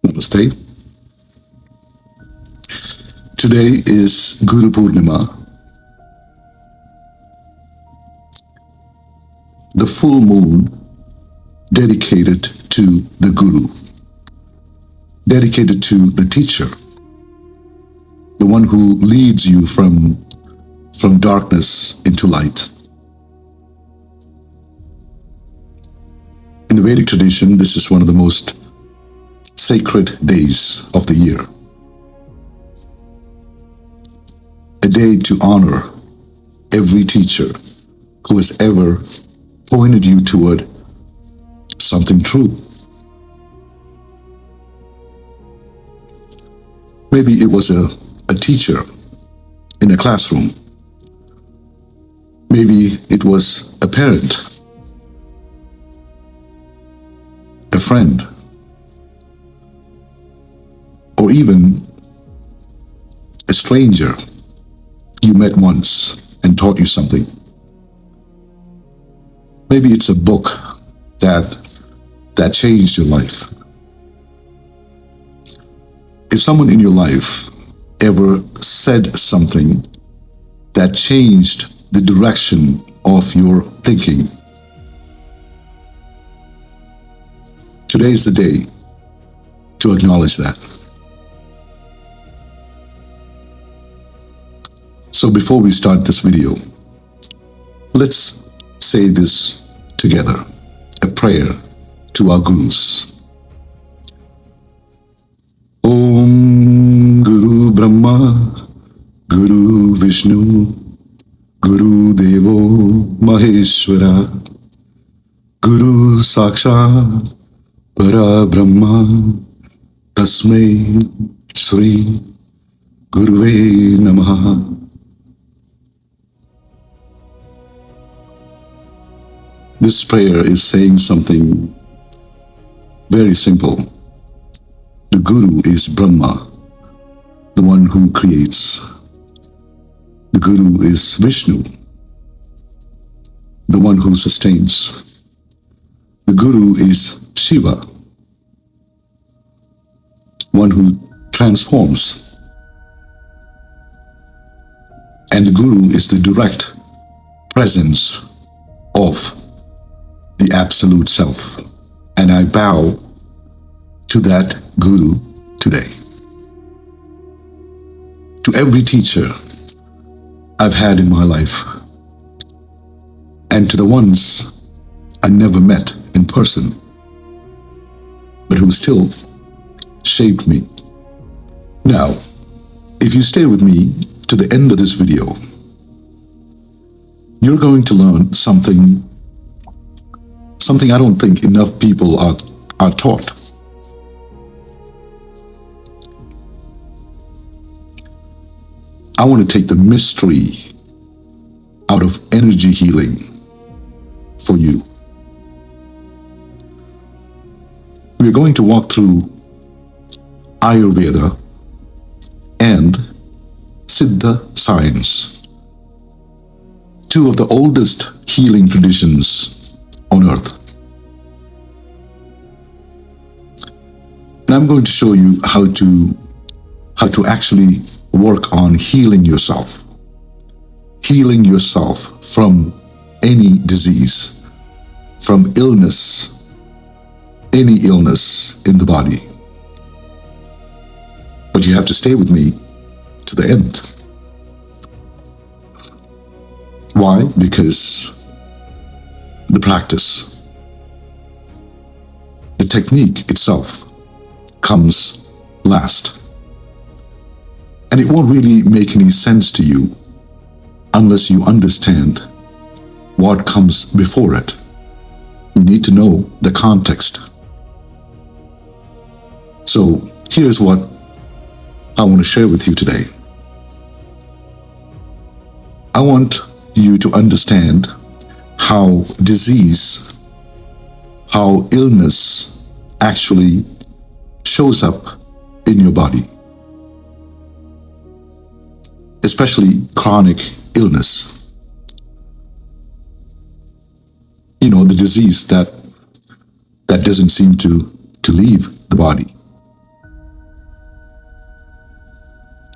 Namaste. Today is Guru Purnima, the full moon dedicated to the Guru, dedicated to the teacher, the one who leads you from darkness into light. In the Vedic tradition, this is one of the most sacred days of the year. A day to honor every teacher who has ever pointed you toward something true. Maybe it was a teacher in a classroom. Maybe it was a parent, a friend, or even a stranger you met once and taught you something. Maybe it's a book that changed your life. If someone in your life ever said something that changed the direction of your thinking, today is the day to acknowledge that. So before we start this video, let's say this together, a prayer to our Gurus. Om Guru Brahma, Guru Vishnu, Guru Devo Maheshwara, Guru Sakshat Para Brahma, Tasmai Sri Guruve Namaha. This prayer is saying something very simple. The Guru is Brahma, the one who creates. The Guru is Vishnu, the one who sustains. The Guru is Shiva, one who transforms. And the Guru is the direct presence of the Absolute Self. And I bow to that Guru today. To every teacher I've had in my life, and to the ones I never met in person, but who still shaped me. Now, if you stay with me to the end of this video, you're going to learn something I don't think enough people are taught. I want to take the mystery out of energy healing for you. We're going to walk through Ayurveda and Siddha science, two of the oldest healing traditions on earth. And I'm going to show you how to actually work on healing yourself from any disease, from illness, any illness in the body. But you have to stay with me to the end. Why? Because the practice, the technique itself comes last. And it won't really make any sense to you unless you understand what comes before it. You need to know the context. So here's what I want to share with you today. I want you to understand how disease, how illness actually shows up in your body, especially chronic illness. You know, the disease that doesn't seem to leave the body.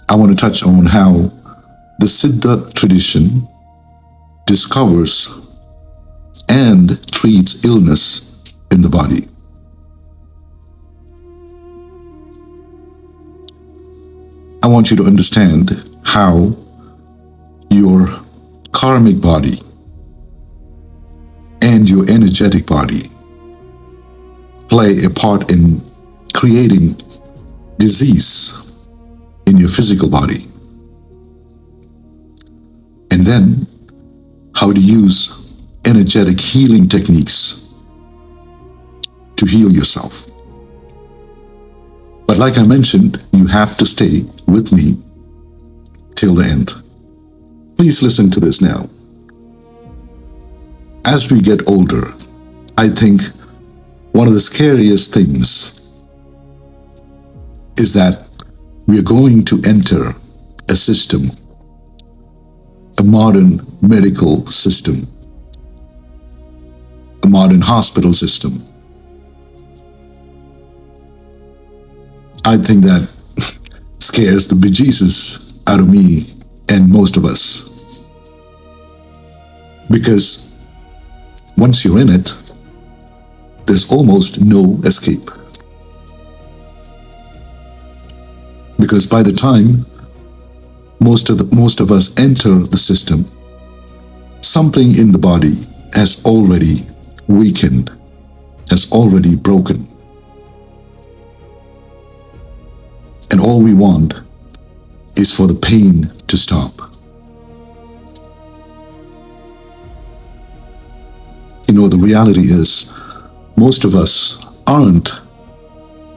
I want to touch on how the Siddha tradition discovers and treats illness in the body. I want you to understand how your karmic body and your energetic body play a part in creating disease in your physical body. And then how to use energetic healing techniques to heal yourself. But like I mentioned, you have to stay with me till the end. Please listen to this now. As we get older, I think one of the scariest things is that we are going to enter a system, a modern medical system, a modern hospital system. I think that scares the bejesus out of me and most of us. Because once you're in it, there's almost no escape. Because by the time most of us enter the system, something in the body has already weakened, has already broken. And all we want is for the pain to stop. You know, the reality is, most of us aren't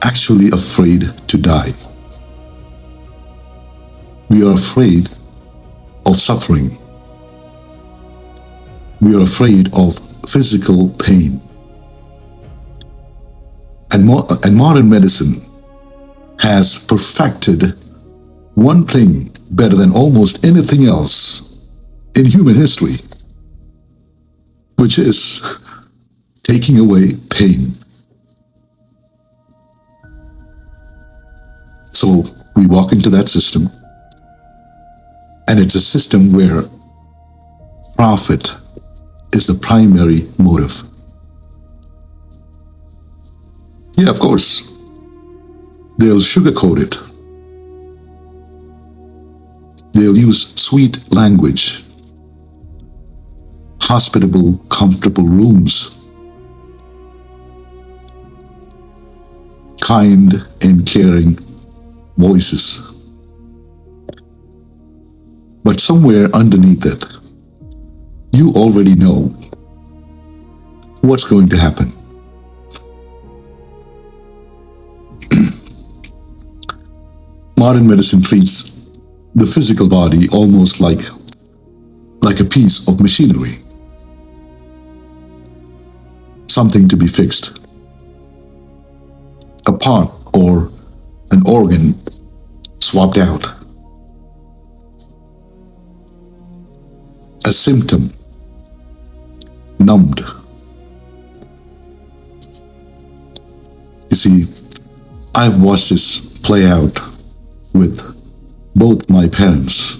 actually afraid to die. We are afraid of suffering. We are afraid of physical pain. And modern medicine has perfected one thing better than almost anything else in human history, which is taking away pain. So we walk into that system, and it's a system where profit is the primary motive. Yeah, of course, they'll sugarcoat it. They'll use sweet language, hospitable, comfortable rooms, kind and caring voices. But somewhere underneath it, you already know what's going to happen. Modern medicine treats the physical body almost like a piece of machinery, something to be fixed, a part or an organ swapped out, a symptom numbed. You see, I've watched this play out with both my parents.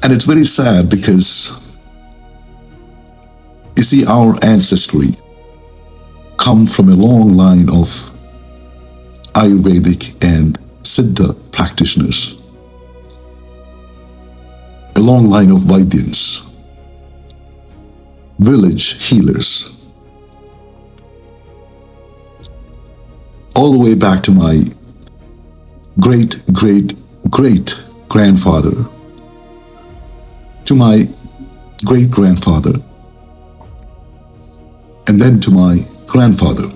And it's very sad because, you see, our ancestry come from a long line of Ayurvedic and Siddha practitioners, a long line of Vaidyans, village healers, all the way back to my great-great-great-grandfather, to my great-grandfather, and then to my grandfather.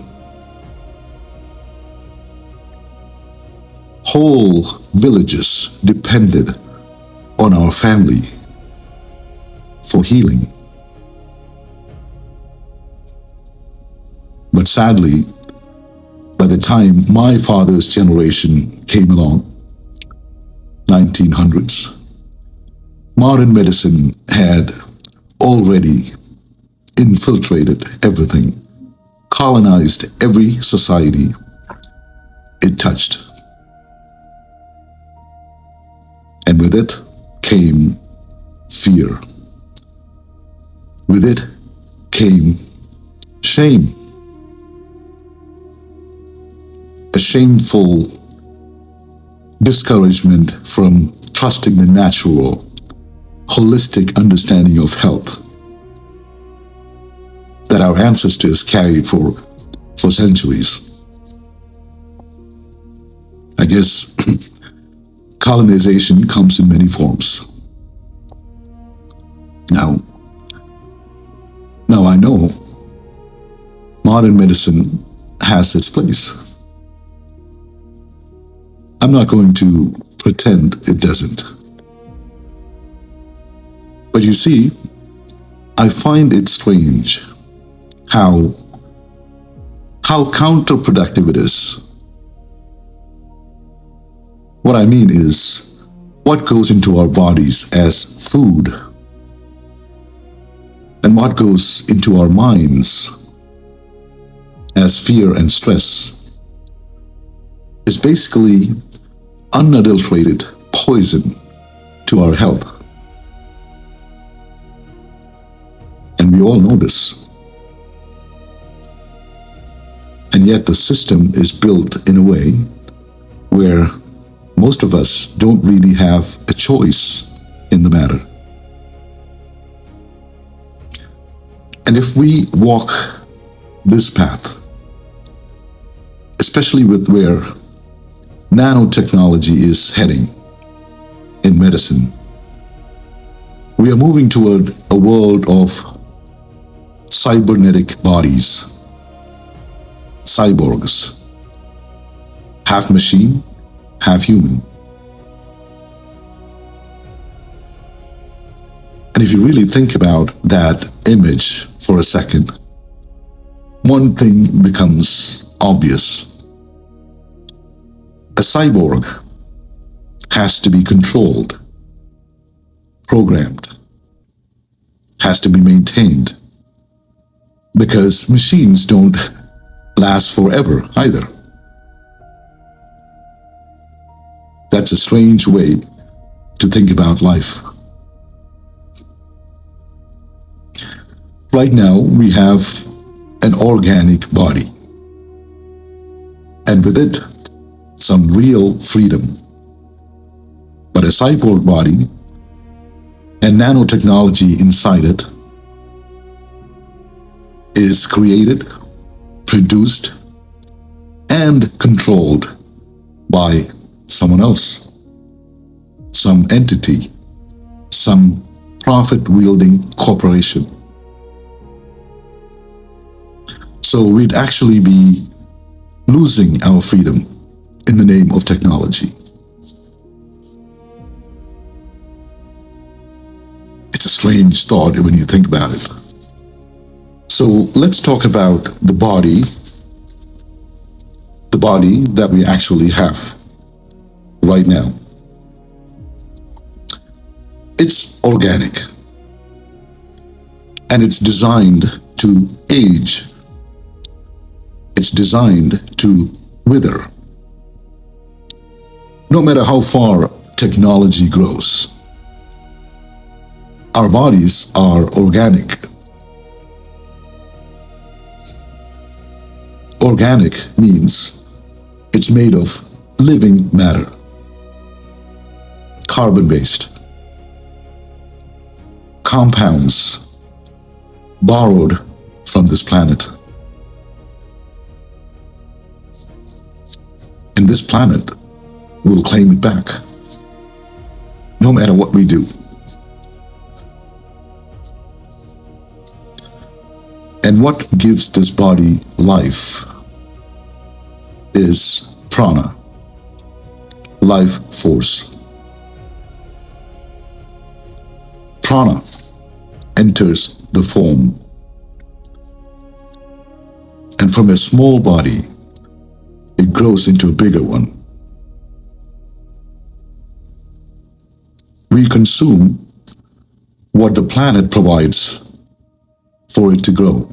Whole villages depended on our family for healing. But sadly, by the time my father's generation came along, 1900s, modern medicine had already infiltrated everything, colonized every society it touched. with it came fear. With it came shame. A shameful discouragement from trusting the natural, holistic understanding of health that our ancestors carried for centuries. I guess colonization comes in many forms. Now I know modern medicine has its place. I'm not going to pretend it doesn't. But you see, I find it strange how counterproductive it is. What I mean is, what goes into our bodies as food and what goes into our minds as fear and stress is basically unadulterated poison to our health. And we all know this. And yet the system is built in a way where most of us don't really have a choice in the matter. And if we walk this path, especially with where nanotechnology is heading in medicine, we are moving toward a world of cybernetic bodies, cyborgs, half machine, half human. And if you really think about that image for a second, one thing becomes obvious. A cyborg has to be controlled, programmed, has to be maintained, because machines don't last forever either. That's a strange way to think about life. Right now, we have an organic body, and with it, some real freedom. But a cyborg body and nanotechnology inside it is created, produced, and controlled by someone else, some entity, some profit-wielding corporation. So we'd actually be losing our freedom in the name of technology. It's a strange thought when you think about it. So let's talk about the body that we actually have right now. It's organic, and it's designed to age. It's designed to wither. No matter how far technology grows, our bodies are organic. Organic means it's made of living matter, carbon-based, compounds borrowed from this planet. And this planet will claim it back, no matter what we do. And what gives this body life is prana, life force. Prana enters the form, and from a small body, it grows into a bigger one. We consume what the planet provides for it to grow,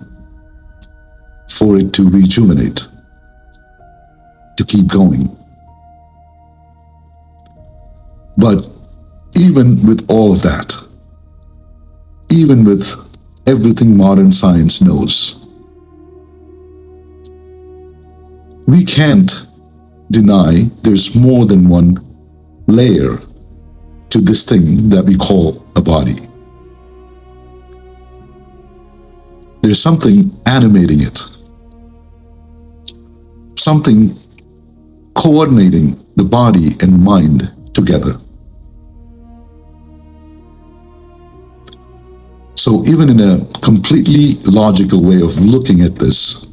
for it to rejuvenate, to keep going. But even with all of that, even with everything modern science knows, we can't deny there's more than one layer to this thing that we call a body. There's something animating it, something coordinating the body and mind together. So even in a completely logical way of looking at this,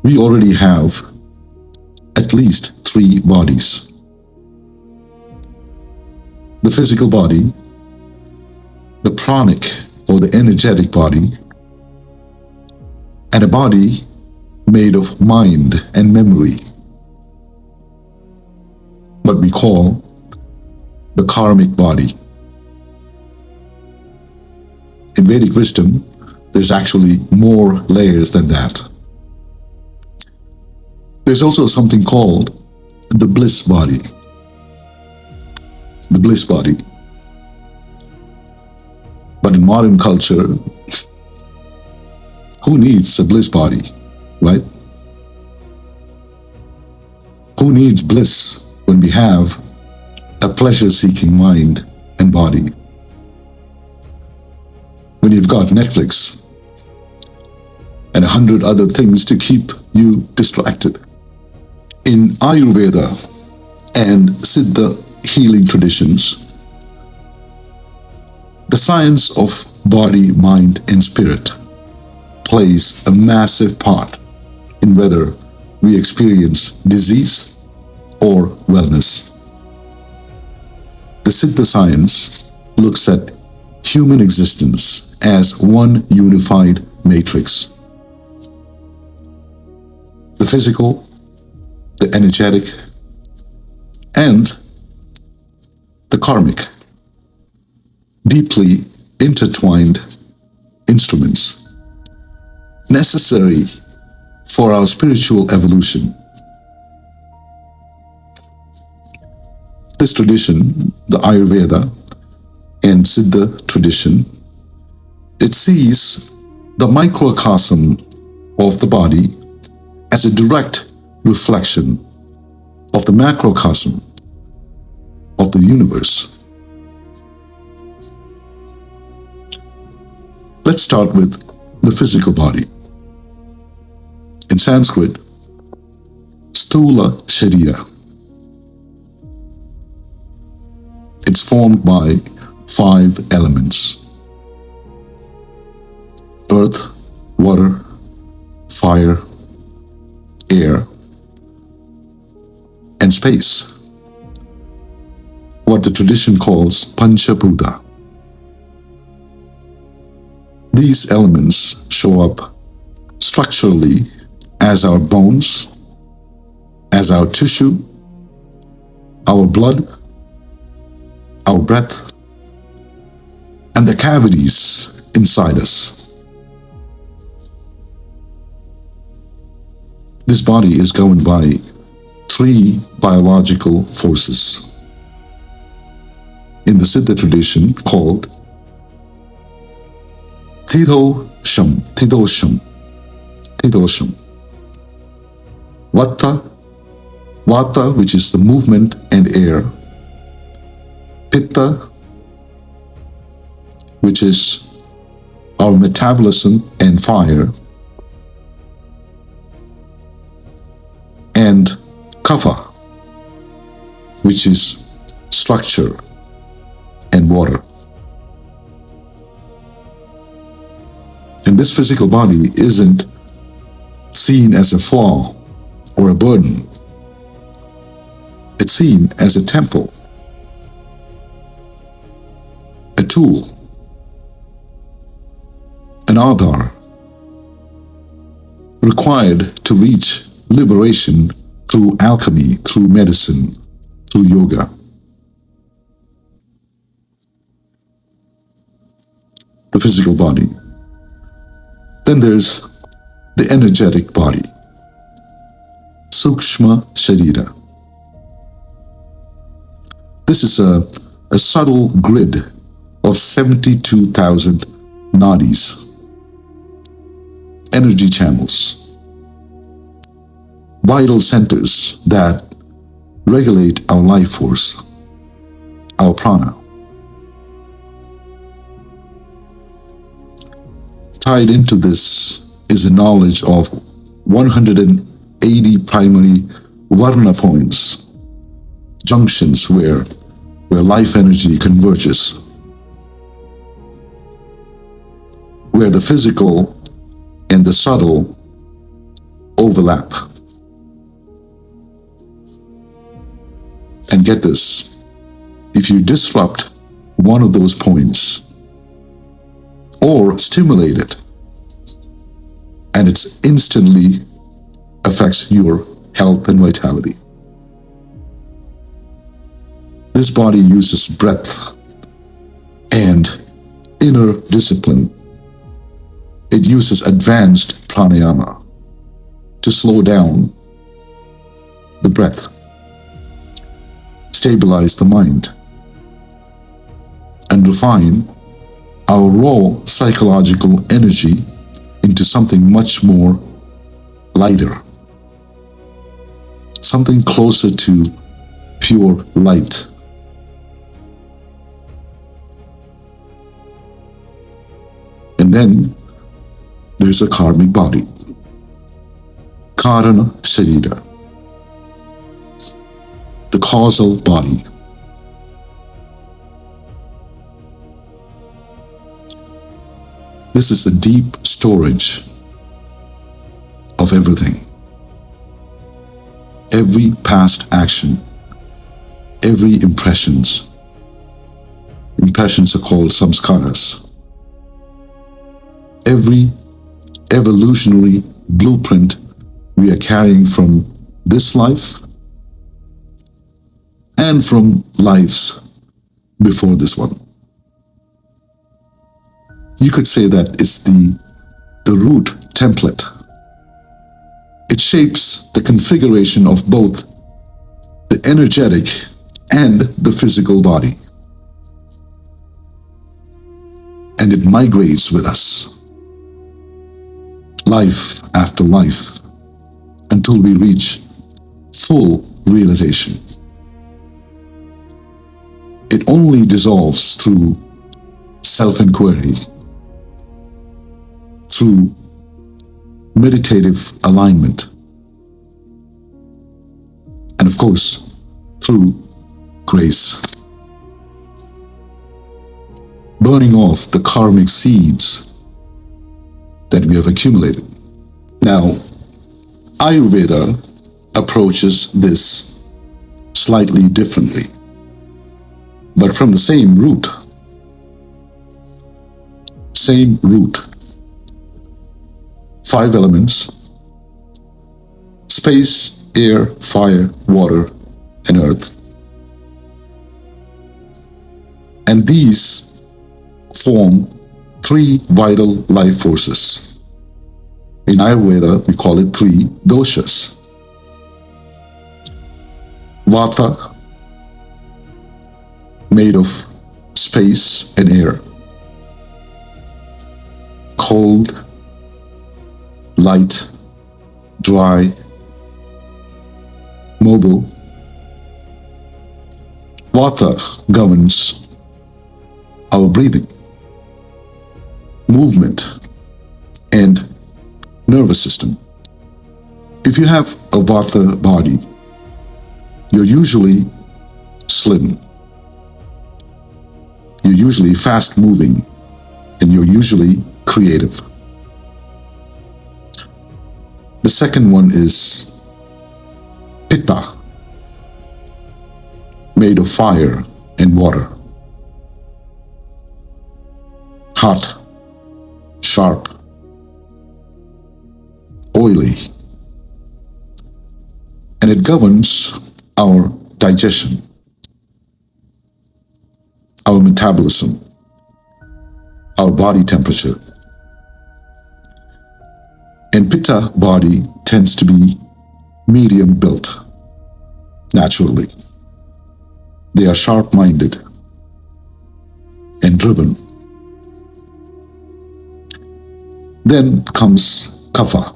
we already have at least 3 bodies. The physical body, the pranic or the energetic body, and a body made of mind and memory, what we call the karmic body. In Vedic wisdom, there's actually more layers than that. There's also something called the bliss body. The bliss body. But in modern culture, who needs a bliss body, right? Who needs bliss when we have a pleasure-seeking mind and body? When you've got Netflix and 100 other things to keep you distracted. In Ayurveda and Siddha healing traditions, the science of body, mind, and spirit plays a massive part in whether we experience disease or wellness. The Siddha science looks at human existence as one unified matrix. The physical, the energetic, and the karmic, deeply intertwined instruments necessary for our spiritual evolution. This tradition, the Ayurveda and Siddha tradition, it sees the microcosm of the body as a direct reflection of the macrocosm of the universe. Let's start with the physical body. In Sanskrit, Stula Sharira. It's formed by 5 elements: earth, water, fire, air, and space. What the tradition calls Panchabhuta. These elements show up structurally as our bones, as our tissue, our blood, our breath, and the cavities inside us. This body is governed by 3 biological forces. In the Siddha tradition called Tidosham. Vata, which is the movement and air. Pitta, which is our metabolism and fire. And Kapha, which is structure and water. And this physical body isn't seen as a flaw or a burden. It's seen as a temple, a tool, an Aadhar, required to reach liberation through alchemy, through medicine, through yoga. The physical body. Then there's the energetic body, Sukshma Sharira. This is a a subtle grid of 72,000 nadis, energy channels, vital centers that regulate our life force, our prana. Tied into this is a knowledge of 180 primary varna points, junctions where life energy converges, where the physical and the subtle overlap. And get this, if you disrupt one of those points or stimulate it, and it instantly affects your health and vitality. This body uses breath and inner discipline. It uses advanced pranayama to slow down the breath, stabilize the mind, and refine our raw psychological energy into something much more lighter, something closer to pure light. And then there's a karmic body, karana sharira, the causal body. This is a deep storage of everything. Every past action, every impressions are called samskaras. Every evolutionary blueprint we are carrying from this life and from lives before this one. You could say that it's the root template. It shapes the configuration of both the energetic and the physical body. And it migrates with us, life after life, until we reach full realization. It only dissolves through self-inquiry, through meditative alignment, and of course, through grace. Burning off the karmic seeds that we have accumulated. Now, Ayurveda approaches this slightly differently, but from the same root. Same root. 5 elements: space, air, fire, water, and earth. And these form 3 vital life forces. In Ayurveda, we call it 3 doshas. Vata, made of space and air. Cold, light, dry, mobile. Vata governs our breathing, movement, and nervous system. If you have a Vata body, you're usually slim, you're usually fast moving, and you're usually creative. The second one is Pitta, made of fire and water. Hot, sharp, oily, and it governs our digestion, our metabolism, our body temperature. And Pitta body tends to be medium built, naturally. They are sharp-minded, and driven. Then comes kapha,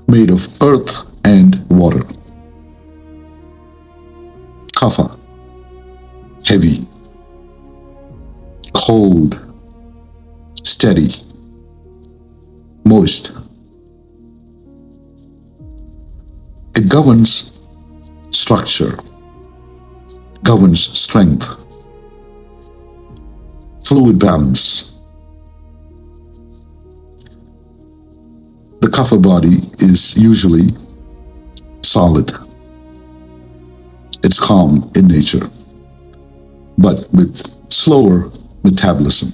made of earth and water. Kapha, heavy, cold, steady, moist. It governs structure, governs strength, fluid balance. The kapha body is usually solid. It's calm in nature, but with slower metabolism.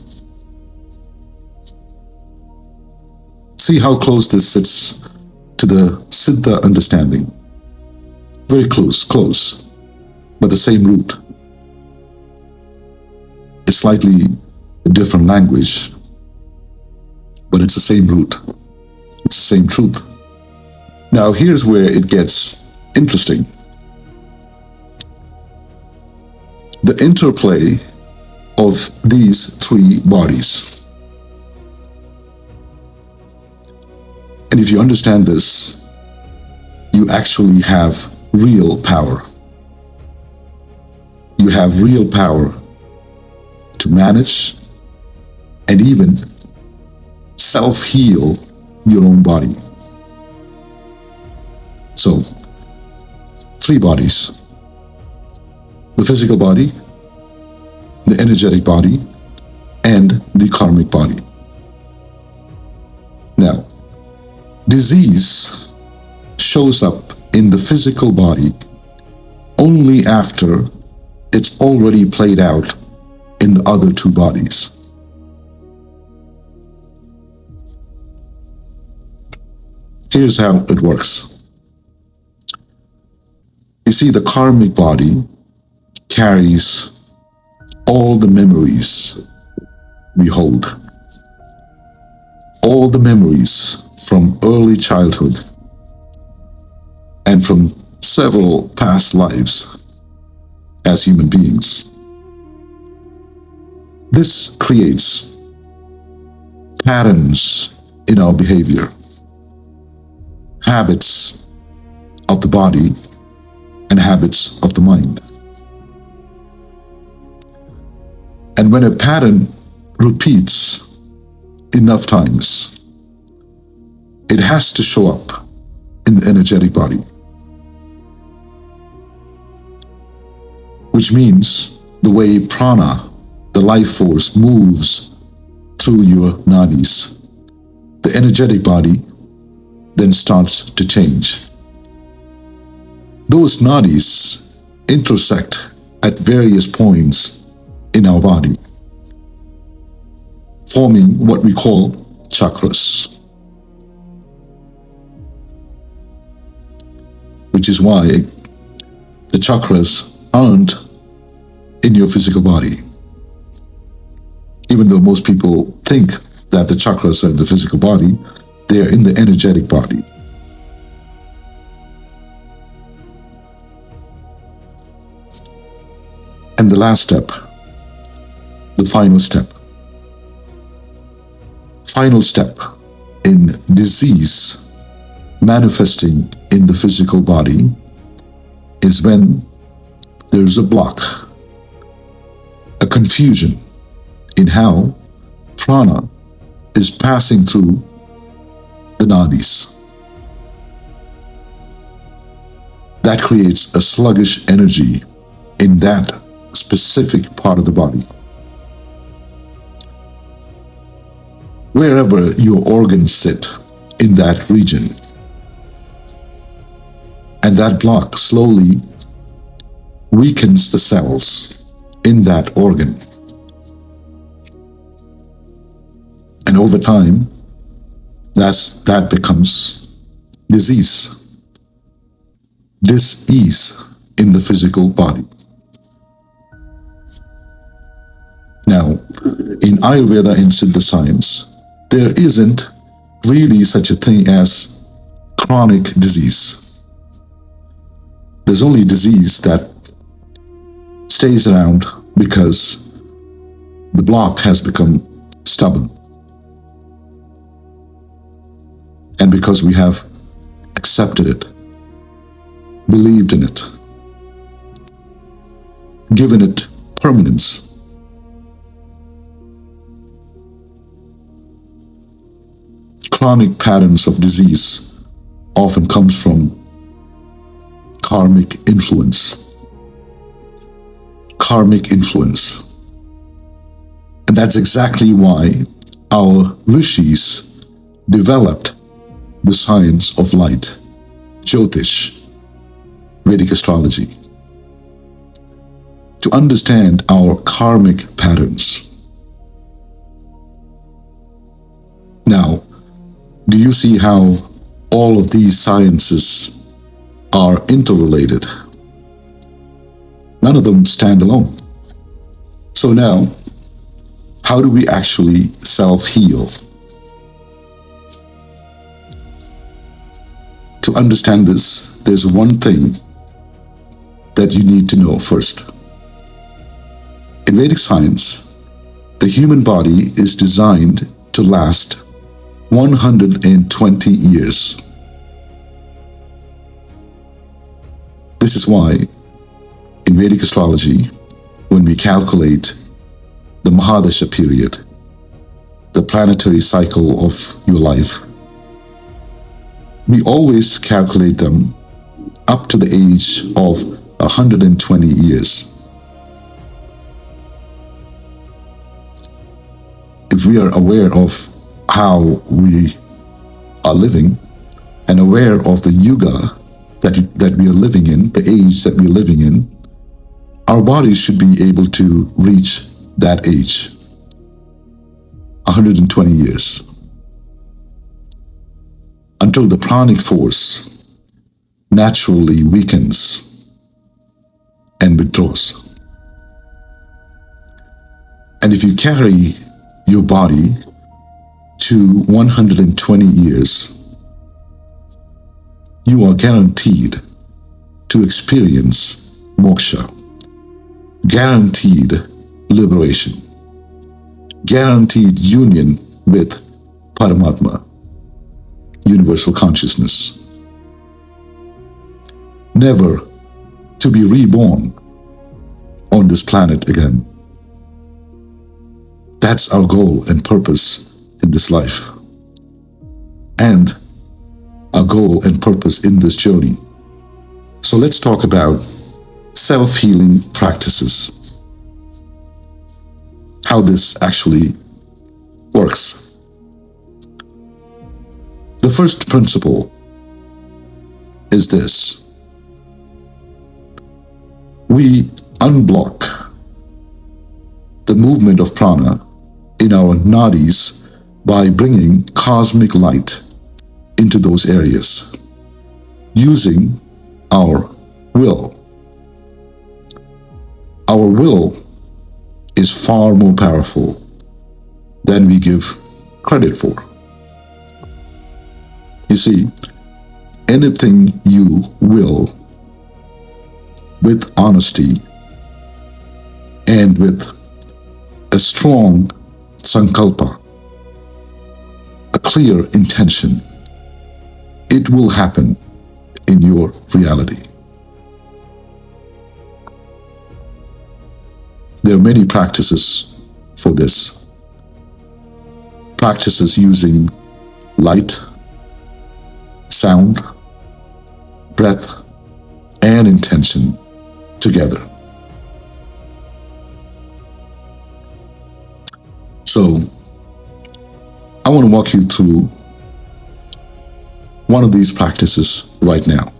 See how close this sits to the Siddha understanding. Very close, but the same root. It's slightly a different language, but it's the same root. It's the same truth. Now here's where it gets interesting. The interplay of these three bodies. And if you understand this, you actually have real power. You have real power to manage and even self-heal your own body. So, three bodies: the physical body, the energetic body, and the karmic body. Now, disease shows up in the physical body only after it's already played out in the other two bodies. Here's how it works. You see, the karmic body carries all the memories we hold, all the memories from early childhood and from several past lives as human beings. This creates patterns in our behavior, habits of the body and habits of the mind. And when a pattern repeats enough times, it has to show up in the energetic body. Which means the way prana, the life force, moves through your nadis, the energetic body then starts to change. Those nadis intersect at various points in our body, forming what we call chakras. Which is why the chakras aren't in your physical body. Even though most people think that the chakras are in the physical body, they are in the energetic body. And the last step, the final step in disease manifesting in the physical body is when there's a block, a confusion in how prana is passing through the nadis. That creates a sluggish energy in that specific part of the body. Wherever your organs sit in that region, and that block slowly weakens the cells in that organ. And over time, that becomes disease. Dis-ease in the physical body. Now, in Ayurveda and Siddha science, there isn't really such a thing as chronic disease. There's only disease that stays around because the block has become stubborn. And because we have accepted it, believed in it, given it permanence. Chronic patterns of disease often comes from karmic influence. Karmic influence. And that's exactly why our rishis developed the science of light, Jyotish, Vedic astrology, to understand our karmic patterns. Now, do you see how all of these sciences are interrelated? None of them stand alone. So now, how do we actually self-heal? To understand this, there's one thing that you need to know first. In Vedic science, the human body is designed to last 120 years. This is why in Vedic astrology, when we calculate the Mahadasha period, the planetary cycle of your life, we always calculate them up to the age of 120 years. If we are aware of how we are living and aware of the yuga that we are living in, the age that we are living in, our bodies should be able to reach that age, 120 years, until the pranic force naturally weakens and withdraws. And if you carry your body to 120 years, you are guaranteed to experience moksha, guaranteed liberation, guaranteed union with Paramatma, universal consciousness, never to be reborn on this planet again. That's our goal and purpose in this life, and our goal and purpose in this journey. So let's talk about self-healing practices, how this actually works. The first principle is this: we unblock the movement of prana in our nadis by bringing cosmic light into those areas, using our will. Our will is far more powerful than we give credit for. You see, anything you will with honesty and with a strong sankalpa, a clear intention, it will happen in your reality. There are many practices for this. Practices using light, sound, breath, and intention together. So, I want to walk you through one of these practices right now.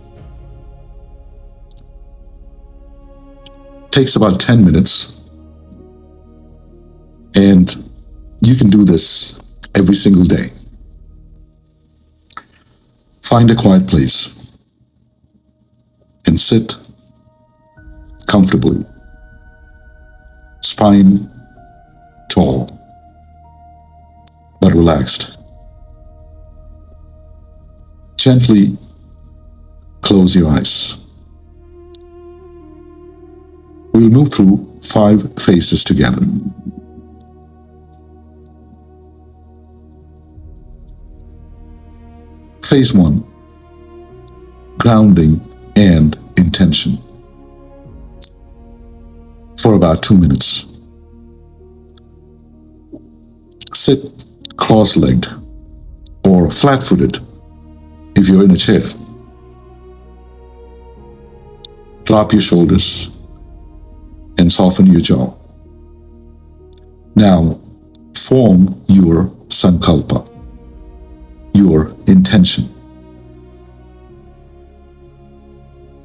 Takes about 10 minutes, and you can do this every single day. Find a quiet place and sit comfortably, spine tall but relaxed. Gently close your eyes. We will move through 5 phases together. Phase 1, grounding and intention. For about 2 minutes. Sit cross-legged or flat-footed if you're in a chair. Drop your shoulders and soften your jaw. Now, form your sankalpa, your intention.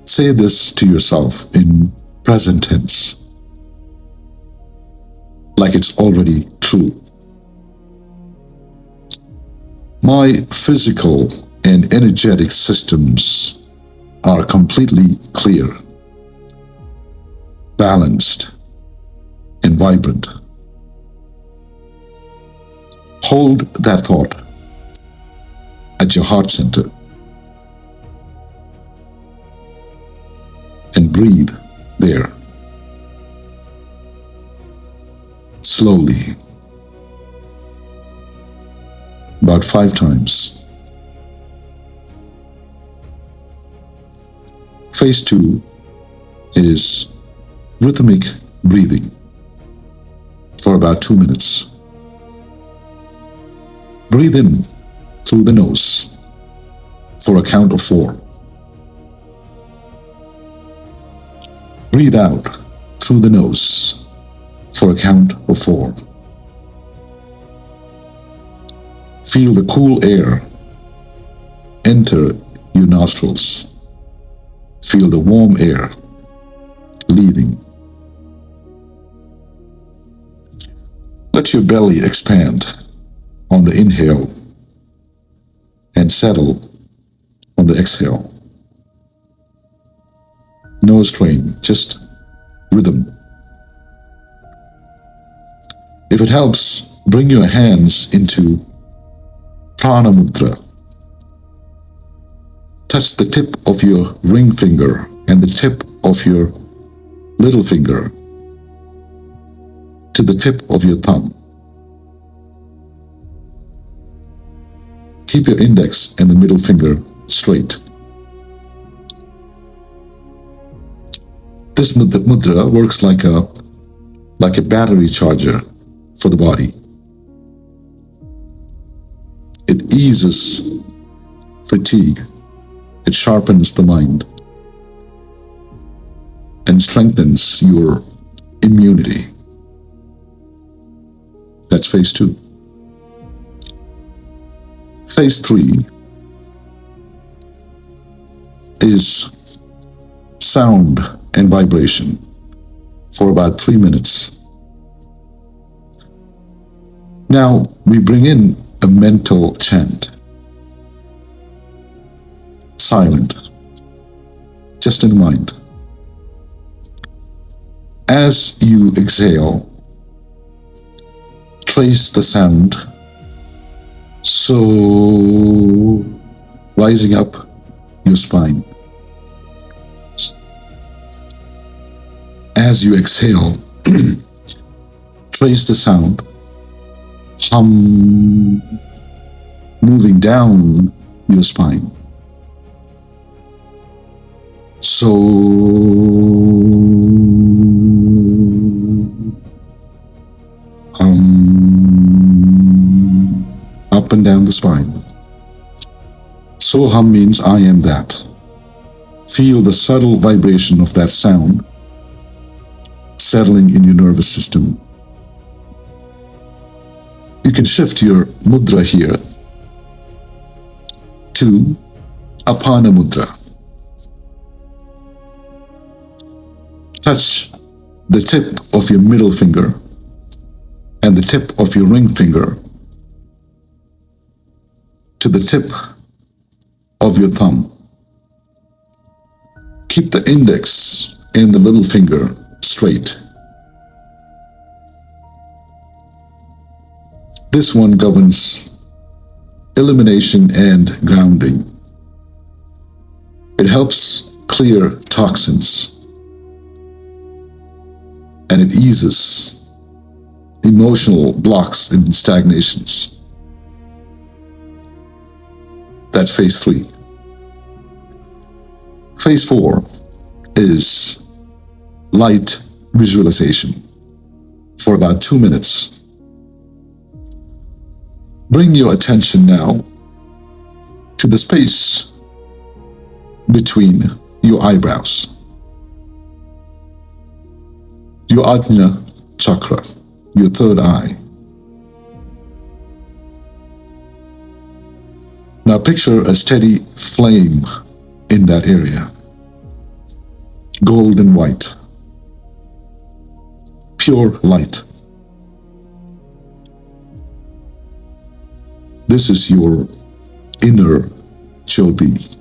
Say this to yourself in present tense, like it's already true. My physical and energetic systems are completely clear, balanced, and vibrant. Hold that thought at your heart center and breathe there. Slowly, about 5 times. Phase 2 is rhythmic breathing for about 2 minutes. Breathe in through the nose for a count of 4. Breathe out through the nose for a count of 4. Feel the cool air enter your nostrils. Feel the warm air leaving. Let your belly expand on the inhale and settle on the exhale. No strain, just rhythm. If it helps, bring your hands into prana mudra. Touch the tip of your ring finger and the tip of your little finger to the tip of your thumb. Keep your index and the middle finger straight. This mudra works like a battery charger for the body. It eases fatigue, it sharpens the mind, and strengthens your immunity. That's phase 2. Phase 3 is sound and vibration for about 3 minutes. Now we bring in a mental chant. Silent, just in the mind. As you exhale, trace the sound, so rising up your spine. As you exhale, trace the sound, hum, moving down your spine. So up and down the spine. So hum means I am that. Feel the subtle vibration of that sound settling in your nervous system. You can shift your mudra here to apana mudra. Touch the tip of your middle finger and the tip of your ring finger to the tip of your thumb. Keep the index and the little finger straight. This one governs elimination and grounding. It helps clear toxins and it eases emotional blocks and stagnations. That's phase 3. Phase 4 is light visualization for about 2 minutes. Bring your attention now to the space between your eyebrows, your Ajna chakra, your third eye. Now picture a steady flame in that area, gold and white, pure light. This is your inner Jyoti.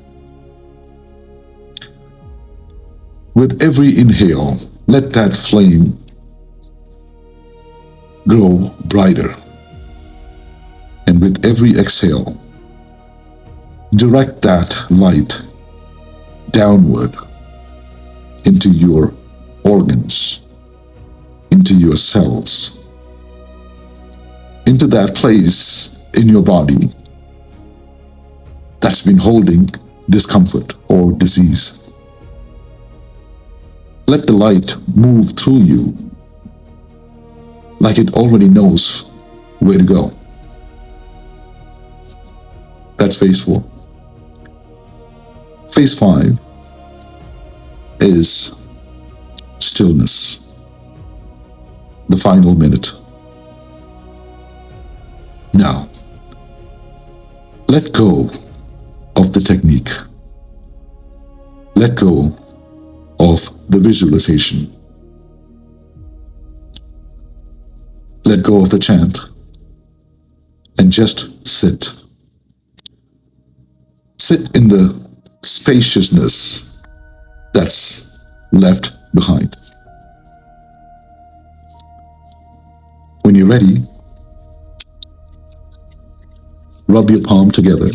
With every inhale, let that flame grow brighter. And with every exhale, direct that light downward into your organs, into your cells, into that place in your body that's been holding discomfort or disease. Let the light move through you like it already knows where to go. That's phase 4. Phase 5 is stillness, the final minute. Now, let go of the technique. Let go of the visualization. Let go of the chant and just sit. Sit in the spaciousness that's left behind. When you're ready, rub your palm together.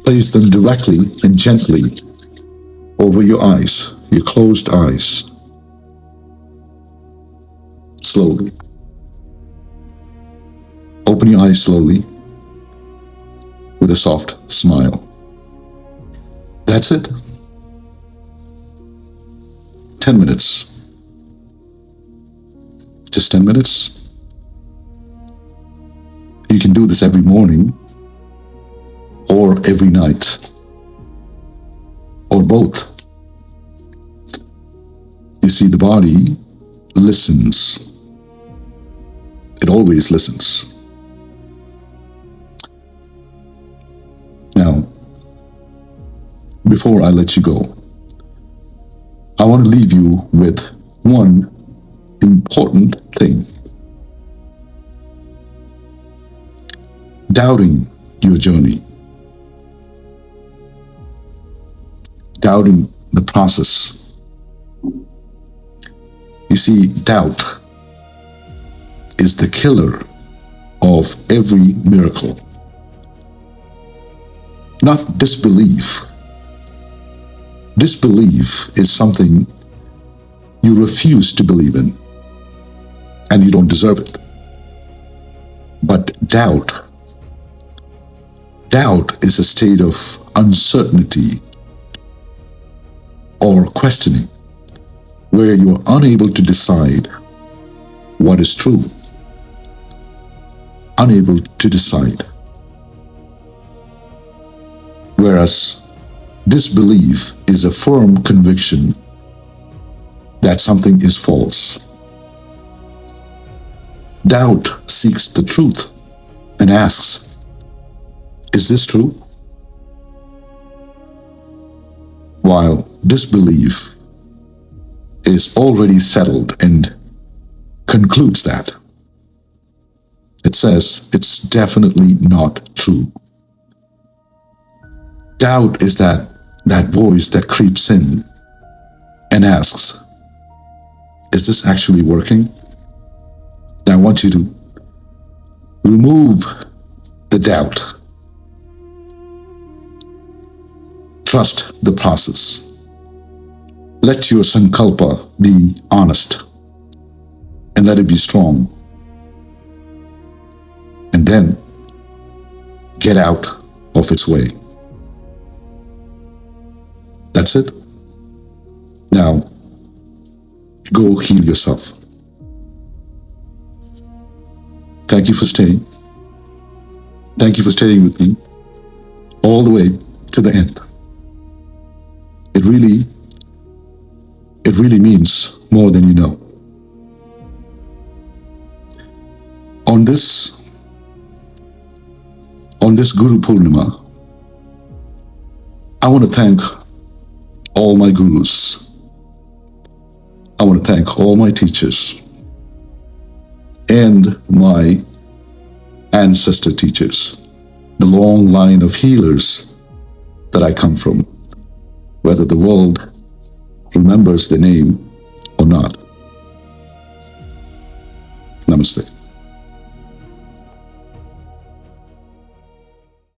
Place them directly and gently over your eyes, your closed eyes. Slowly. Open your eyes slowly with a soft smile. That's it. 10 minutes. Just 10 minutes. You can do this every morning or every night or both. You see, the body listens. It always listens. Now, before I let you go, I want to leave you with one important thing. Doubting your journey. Doubting the process. You see, doubt is the killer of every miracle. Not disbelief. Disbelief is something you refuse to believe in, and you don't deserve it. But doubt is a state of uncertainty or questioning, where you're unable to decide what is true. Unable to decide. Whereas disbelief is a firm conviction that something is false. Doubt seeks the truth and asks, is this true? While disbelief is already settled and concludes that. It says it's definitely not true. Doubt is that voice that creeps in and asks, is this actually working? Now I want you to remove the doubt. Trust the process. Let your sankalpa be honest and let it be strong. And then get out of its way. That's it. Now, go heal yourself. Thank you for staying. Thank you for staying with me all the way to the end. It really means more than you know. On this Guru Purnima, I want to thank all my gurus. I want to thank all my teachers and my ancestor teachers, the long line of healers that I come from, whether the world remembers the name or not. Namaste.